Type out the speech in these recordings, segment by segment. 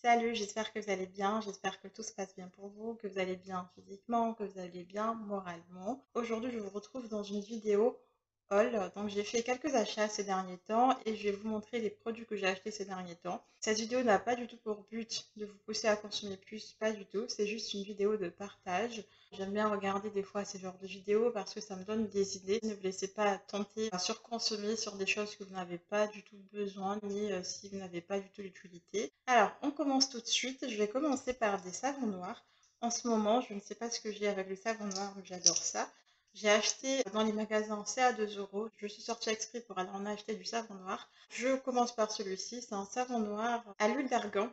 Salut, j'espère que vous allez bien, j'espère que tout se passe bien pour vous, que vous allez bien physiquement, que vous allez bien moralement. Aujourd'hui, je vous retrouve dans une vidéo haul. Donc, j'ai fait quelques achats ces derniers temps et je vais vous montrer les produits que j'ai achetés ces derniers temps. Cette vidéo n'a pas du tout pour but de vous pousser à consommer plus, pas du tout. C'est juste une vidéo de partage. J'aime bien regarder des fois ces genres de vidéos parce que ça me donne des idées. Ne vous laissez pas tenter à surconsommer sur des choses que vous n'avez pas du tout besoin ni si vous n'avez pas du tout l'utilité. Alors, on commence tout de suite. Je vais commencer par des savons noirs. En ce moment, je ne sais pas ce que j'ai avec le savon noir, mais j'adore ça. J'ai acheté dans les magasins, c'est à 2 euros. Je suis sortie exprès pour aller en acheter du savon noir. Je commence par celui-ci. C'est un savon noir à l'huile d'argan.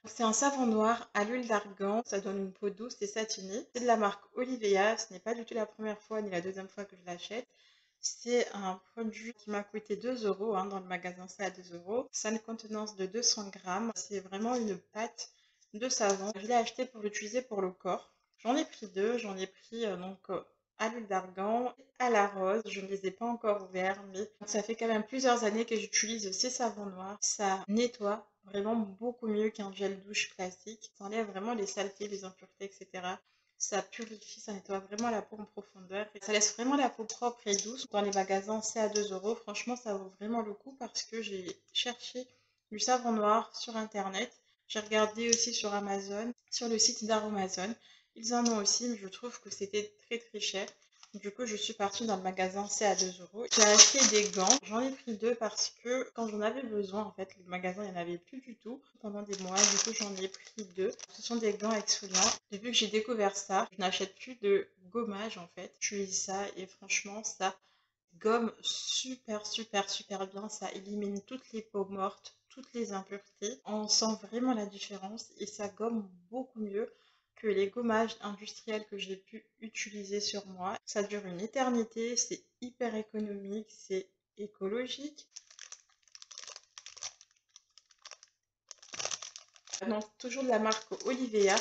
C'est un savon noir à l'huile d'argan, ça donne une peau douce et satinée. C'est de la marque Olivea, ce n'est pas du tout la première fois ni la deuxième fois que je l'achète. C'est un produit qui m'a coûté 2 euros, dans le magasin c'est à 2 euros. Ça a une contenance de 200 grammes, c'est vraiment une pâte de savon. Je l'ai acheté pour l'utiliser pour le corps. J'en ai pris deux, j'en ai pris à l'huile d'argan et à la rose. Je ne les ai pas encore ouverts, mais ça fait quand même plusieurs années que j'utilise ces savons noirs. Ça nettoie vraiment beaucoup mieux qu'un gel douche classique. Ça enlève vraiment les saletés, les impuretés, etc. Ça purifie, ça nettoie vraiment la peau en profondeur. Et ça laisse vraiment la peau propre et douce. Dans les magasins, c'est à 2 euros. Franchement, ça vaut vraiment le coup parce que j'ai cherché du savon noir sur internet. J'ai regardé aussi sur Amazon, sur le site d'Aromazone. Ils en ont aussi, mais je trouve que c'était très très cher. Du coup, je suis partie dans le magasin, c'est à 2 euros. J'ai acheté des gants. J'en ai pris deux parce que quand j'en avais besoin, en fait, le magasin, il n'y en avait plus du tout pendant des mois. Du coup, j'en ai pris deux. Ce sont des gants exfoliants. Depuis que j'ai découvert ça, je n'achète plus de gommage, en fait. J'utilise ça et franchement, ça gomme super, super, super bien. Ça élimine toutes les peaux mortes, toutes les impuretés. On sent vraiment la différence et ça gomme beaucoup mieux que les gommages industriels que j'ai pu utiliser sur moi. Ça dure une éternité, c'est hyper économique, c'est écologique. Donc toujours de la marque Olivea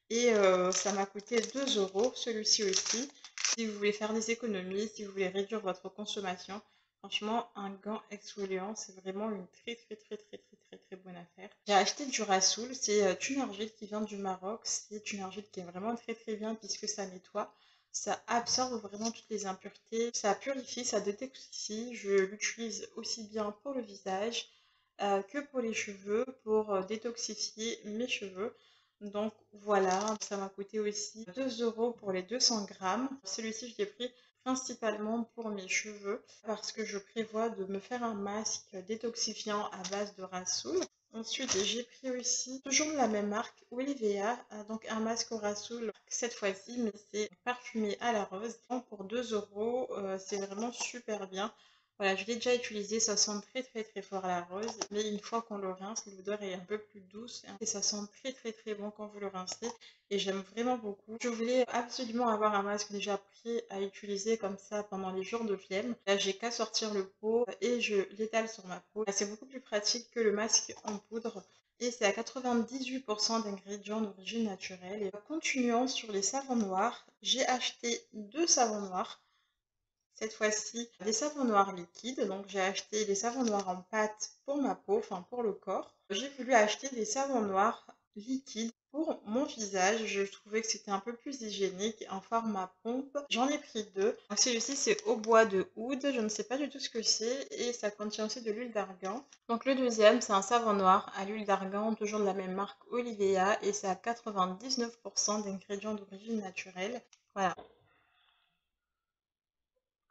et ça m'a coûté 2 euros, celui-ci aussi. Si vous voulez faire des économies, si vous voulez réduire votre consommation, franchement un gant exfoliant c'est vraiment une très très très très très très très bonne affaire. J'ai acheté du Rassoul, c'est une argile qui vient du Maroc, c'est une argile qui est vraiment très très bien puisque ça nettoie. Ça absorbe vraiment toutes les impuretés, ça purifie, ça détoxifie. Je l'utilise aussi bien pour le visage que pour les cheveux, pour détoxifier mes cheveux. Donc voilà, ça m'a coûté aussi 2 euros pour les 200 grammes. Celui-ci, je l'ai pris principalement pour mes cheveux parce que je prévois de me faire un masque détoxifiant à base de Rassoul. Ensuite, j'ai pris aussi, toujours de la même marque, Olivea, donc un masque au Rassoul, cette fois-ci, mais c'est parfumé à la rose. Donc pour 2 euros, c'est vraiment super bien. Voilà, je l'ai déjà utilisé, ça sent très très très fort la rose, mais une fois qu'on le rince, l'odeur est un peu plus douce et ça sent très très très bon quand vous le rincez et j'aime vraiment beaucoup. Je voulais absolument avoir un masque déjà prêt à utiliser comme ça pendant les jours de flemme. Là, j'ai qu'à sortir le pot et je l'étale sur ma peau. C'est beaucoup plus pratique que le masque en poudre. Et c'est à 98% d'ingrédients d'origine naturelle. Et continuons sur les savons noirs. J'ai acheté deux savons noirs. Cette fois-ci, des savons noirs liquides. Donc, j'ai acheté des savons noirs en pâte pour ma peau, enfin pour le corps. J'ai voulu acheter des savons noirs liquides pour mon visage. Je trouvais que c'était un peu plus hygiénique en format pompe. J'en ai pris deux. Donc, celui-ci, c'est au bois de oud. Je ne sais pas du tout ce que c'est et ça contient aussi de l'huile d'argan. Donc, le deuxième, c'est un savon noir à l'huile d'argan, toujours de la même marque Olivea et c'est à 99% d'ingrédients d'origine naturelle. Voilà.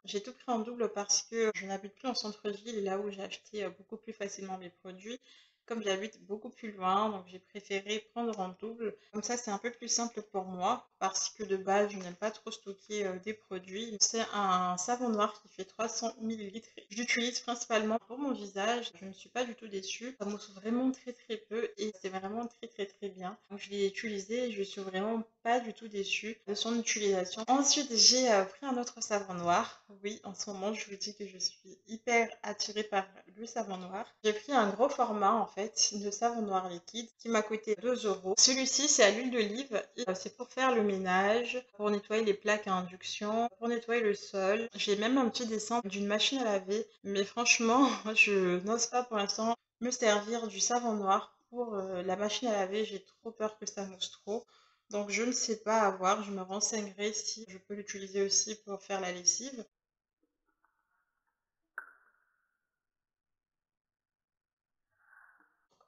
J'ai tout pris en double parce que je n'habite plus en centre-ville, là où j'ai acheté beaucoup plus facilement mes produits. Comme j'habite beaucoup plus loin, donc j'ai préféré prendre en double. Comme ça, c'est un peu plus simple pour moi parce que de base, je n'aime pas trop stocker des produits. C'est un savon noir qui fait 300 ml. Je l'utilise principalement pour mon visage. Je ne suis pas du tout déçue. Ça mousse vraiment très très peu et c'est vraiment très très très bien. Donc je l'ai utilisé et je suis vraiment pas du tout déçue de son utilisation. Ensuite, j'ai pris un autre savon noir. Oui, en ce moment, je vous dis que je suis hyper attirée par le savon noir. J'ai pris un gros format en fait de savon noir liquide qui m'a coûté 2 euros. Celui-ci, c'est à l'huile d'olive et c'est pour faire le ménage, pour nettoyer les plaques à induction, pour nettoyer le sol. J'ai même un petit dessin d'une machine à laver, mais franchement, je n'ose pas pour l'instant me servir du savon noir pour la machine à laver, j'ai trop peur que ça mousse trop. Donc je ne sais pas à voir, je me renseignerai si je peux l'utiliser aussi pour faire la lessive.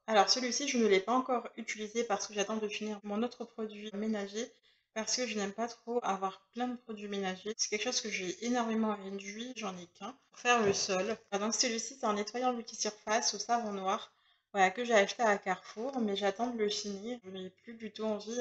Alors celui-ci, je ne l'ai pas encore utilisé parce que j'attends de finir mon autre produit ménager parce que je n'aime pas trop avoir plein de produits ménagers. C'est quelque chose que j'ai énormément réduit, j'en ai qu'un. Pour faire le sol. Donc celui-ci, c'est un nettoyant multisurface au savon noir, voilà, que j'ai acheté à Carrefour, mais j'attends de le finir. Je n'ai plus du tout envie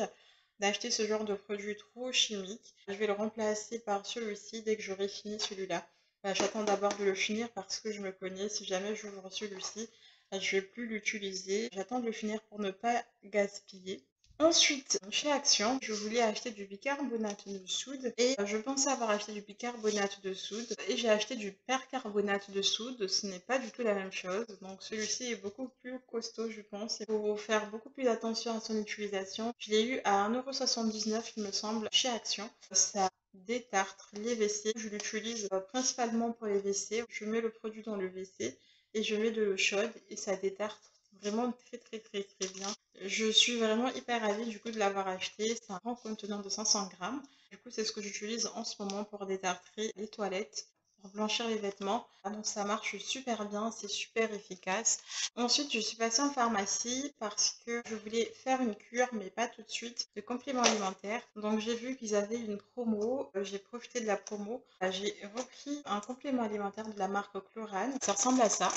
d'acheter ce genre de produit trop chimique. Je vais le remplacer par celui-ci dès que j'aurai fini celui-là. Voilà, j'attends d'abord de le finir parce que je me connais, si jamais j'ouvre celui-ci, je vais plus l'utiliser. J'attends de le finir pour ne pas gaspiller. Ensuite, chez Action, je voulais acheter du bicarbonate de soude et je pensais avoir acheté du bicarbonate de soude et j'ai acheté du percarbonate de soude. Ce n'est pas du tout la même chose. Donc celui-ci est beaucoup plus costaud, je pense. Il faut faire beaucoup plus attention à son utilisation. Je l'ai eu à 1,79 € il me semble, chez Action. Ça détartre les WC. Je l'utilise principalement pour les WC. Je mets le produit dans le WC et je mets de l'eau chaude et ça détarte vraiment très bien. Je suis vraiment hyper ravie du coup de l'avoir acheté. C'est un grand contenant de 500 grammes. Du coup, c'est ce que j'utilise en ce moment pour détartrer les toilettes, pour blanchir les vêtements. Donc ça marche super bien, c'est super efficace. Ensuite, je suis passée en pharmacie parce que je voulais faire une cure, mais pas tout de suite, de compléments alimentaires. Donc j'ai vu qu'ils avaient une promo, j'ai profité de la promo. J'ai repris un complément alimentaire de la marque Chlorane. Ça ressemble à ça.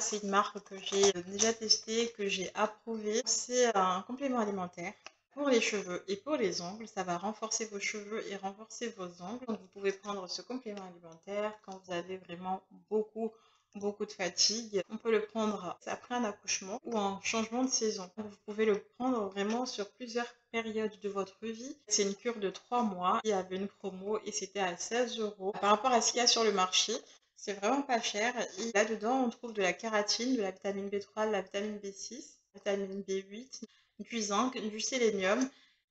C'est une marque que j'ai déjà testée, que j'ai approuvée. C'est un complément alimentaire pour les cheveux et pour les ongles. Ça va renforcer vos cheveux et renforcer vos ongles. Donc vous pouvez prendre ce complément alimentaire quand vous avez vraiment beaucoup de fatigue. On peut le prendre après un accouchement ou en changement de saison. Vous pouvez le prendre vraiment sur plusieurs périodes de votre vie. C'est une cure de 3 mois. Il y avait une promo et c'était à 16 € par rapport à ce qu'il y a sur le marché. C'est vraiment pas cher. Et là-dedans, on trouve de la kératine, de la vitamine B3, de la vitamine B6, la vitamine B8, du zinc, du sélénium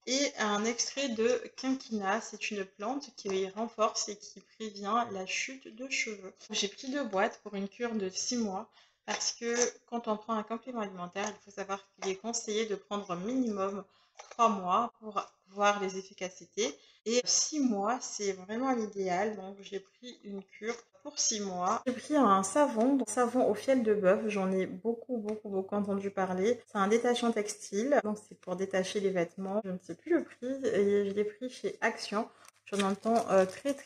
et un extrait de quinquina. C'est une plante qui renforce et qui prévient la chute de cheveux. J'ai pris 2 boîtes pour une cure de 6 mois parce que quand on prend un complément alimentaire, il faut savoir qu'il est conseillé de prendre minimum 3 mois pour voir les efficacités. Et 6 mois, c'est vraiment l'idéal. Donc, j'ai pris une cure pour 6 mois. J'ai pris un savon, savon au fiel de bœuf. J'en ai beaucoup entendu parler. C'est un détachant textile. Donc, c'est pour détacher les vêtements. Je ne sais plus le prix. Et je l'ai pris chez Action. J'en entends très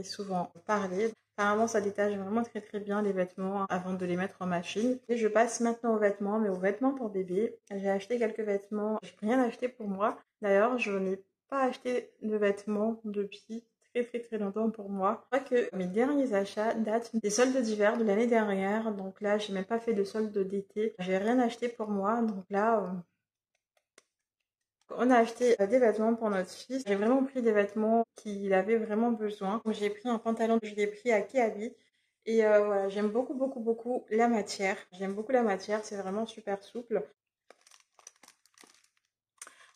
souvent parler. Apparemment, ça détache vraiment très bien les vêtements avant de les mettre en machine. Et je passe maintenant aux vêtements, mais aux vêtements pour bébé. J'ai acheté quelques vêtements. Je n'ai rien acheté pour moi. D'ailleurs, je n'ai pas acheté de vêtements depuis très longtemps pour moi. Je crois que mes derniers achats datent des soldes d'hiver de l'année dernière. Donc là, j'ai même pas fait de soldes d'été. J'ai rien acheté pour moi. Donc là, on a acheté des vêtements pour notre fils. J'ai vraiment pris des vêtements qu'il avait vraiment besoin. J'ai pris un pantalon que je l'ai pris à Kiabi. Et voilà, j'aime beaucoup la matière. J'aime beaucoup la matière, c'est vraiment super souple.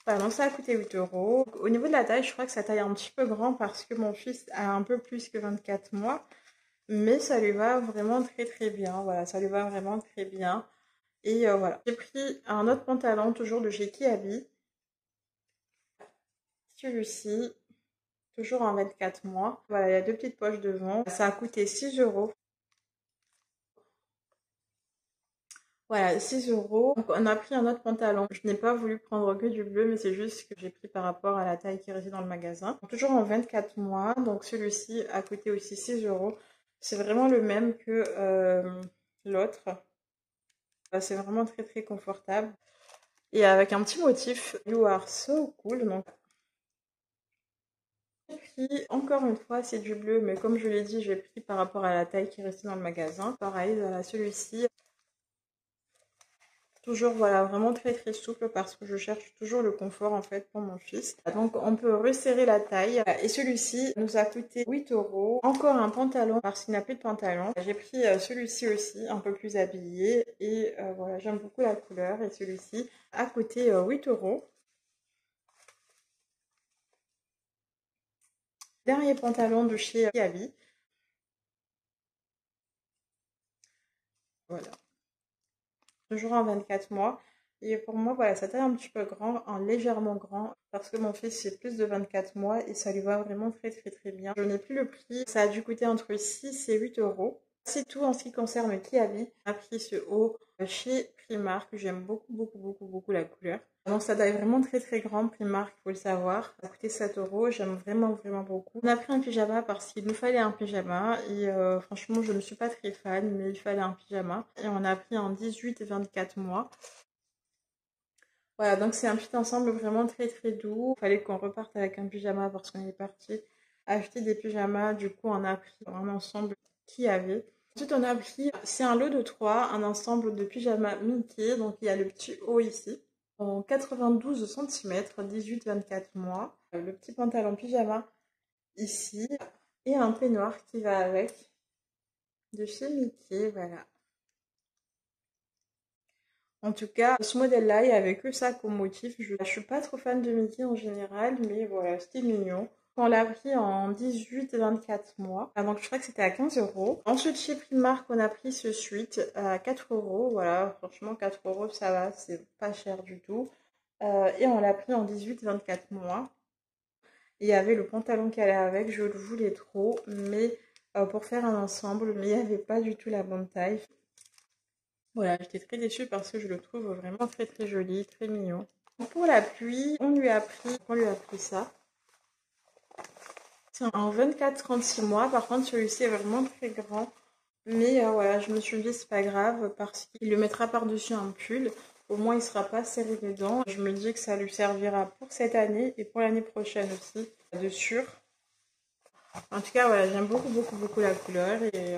Voilà, donc ça a coûté 8 €. Au niveau de la taille, je crois que ça taille un petit peu grand parce que mon fils a un peu plus que 24 mois. Mais ça lui va vraiment très bien. Voilà, ça lui va vraiment très bien. Et voilà. J'ai pris un autre pantalon, toujours de chez Kiabi. Celui-ci, toujours en 24 mois. Voilà, il y a 2 petites poches devant. Ça a coûté 6 €. Voilà, 6 €. Donc, on a pris un autre pantalon. Je n'ai pas voulu prendre que du bleu, mais c'est juste que j'ai pris par rapport à la taille qui restait dans le magasin. Donc, toujours en 24 mois. Donc, celui-ci a coûté aussi 6 €. C'est vraiment le même que l'autre. C'est vraiment très confortable. Et avec un petit motif, You are so cool. Donc, j'ai pris, encore une fois, c'est du bleu, mais comme je l'ai dit, j'ai pris par rapport à la taille qui restait dans le magasin. Pareil, voilà, celui-ci. Toujours, voilà, vraiment très souple parce que je cherche toujours le confort en fait pour mon fils. Donc on peut resserrer la taille. Et celui-ci nous a coûté 8 €. Encore un pantalon parce qu'il n'a plus de pantalon. J'ai pris celui-ci aussi, un peu plus habillé. Et voilà, j'aime beaucoup la couleur. Et celui-ci a coûté 8 €. Dernier pantalon de chez Kiabi. Voilà. Toujours en 24 mois. Et pour moi, voilà, ça taille un petit peu grand, un légèrement grand, parce que mon fils c'est plus de 24 mois et ça lui va vraiment très très très bien. Je n'ai plus le prix, ça a dû coûter entre 6 et 8 euros. C'est tout en ce qui concerne le Kiabi. On a pris ce haut chez Primark, j'aime beaucoup beaucoup beaucoup beaucoup la couleur. Donc ça taille vraiment très très grand, Primark, il faut le savoir. Ça a coûté 7 euros, j'aime vraiment vraiment beaucoup. On a pris un pyjama parce qu'il nous fallait un pyjama et franchement je ne suis pas très fan, mais il fallait un pyjama. Et on a pris en 18 et 24 mois. Voilà, donc c'est un petit ensemble vraiment très très doux. Il fallait qu'on reparte avec un pyjama parce qu'on est parti acheter des pyjamas. Du coup, on a pris un ensemble qu'il y avait. Ensuite, on a pris, c'est un lot de 3, un ensemble de pyjamas Mickey. Donc, il y a le petit haut ici, en 92 cm, 18-24 mois. Le petit pantalon pyjama ici. Et un peignoir qui va avec, de chez Mickey, voilà. En tout cas, ce modèle-là, il n'y avait que ça comme motif. Je ne suis pas trop fan de Mickey en général, mais voilà, c'était mignon. On l'a pris en 18-24 mois. Donc je crois que c'était à 15 euros. Ensuite, chez Primark, on a pris ce sweat à 4 euros. Voilà, franchement, 4 euros, ça va, c'est pas cher du tout. Et on l'a pris en 18-24 mois. Il y avait le pantalon qui allait avec, je le voulais trop, mais pour faire un ensemble, mais il n'y avait pas du tout la bonne taille. Voilà, j'étais très déçue parce que je le trouve vraiment très très joli, très mignon. Pour la pluie, on lui a pris ça. C'est en 24-36 mois, par contre celui-ci est vraiment très grand. Mais voilà, je me suis dit c'est pas grave parce qu'il le mettra par-dessus un pull. Au moins il sera pas serré dedans. Je me dis que ça lui servira pour cette année et pour l'année prochaine aussi, de sûr. En tout cas, voilà, j'aime beaucoup beaucoup beaucoup la couleur et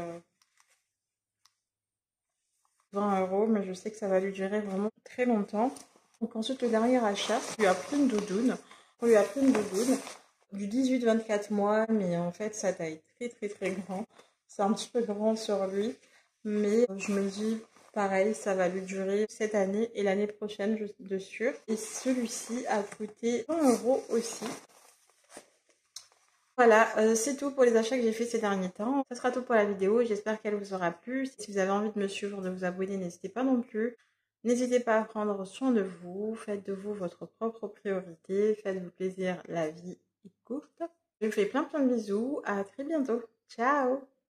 20 euros, mais je sais que ça va lui durer vraiment très longtemps. Donc ensuite, le dernier achat, on lui a pris une doudoune. On lui a pris une doudoune du 18-24 mois, mais en fait, ça taille très très très grand. C'est un petit peu grand sur lui, mais je me dis, pareil, ça va lui durer cette année et l'année prochaine, de sûr. Et celui-ci a coûté 20 euros aussi. Voilà, c'est tout pour les achats que j'ai fait ces derniers temps. Ce sera tout pour la vidéo, j'espère qu'elle vous aura plu. Si vous avez envie de me suivre, de vous abonner, n'hésitez pas non plus. N'hésitez pas à prendre soin de vous, faites de vous votre propre priorité, faites-vous plaisir, la vie est courte. Je vous fais plein plein de bisous, à très bientôt. Ciao!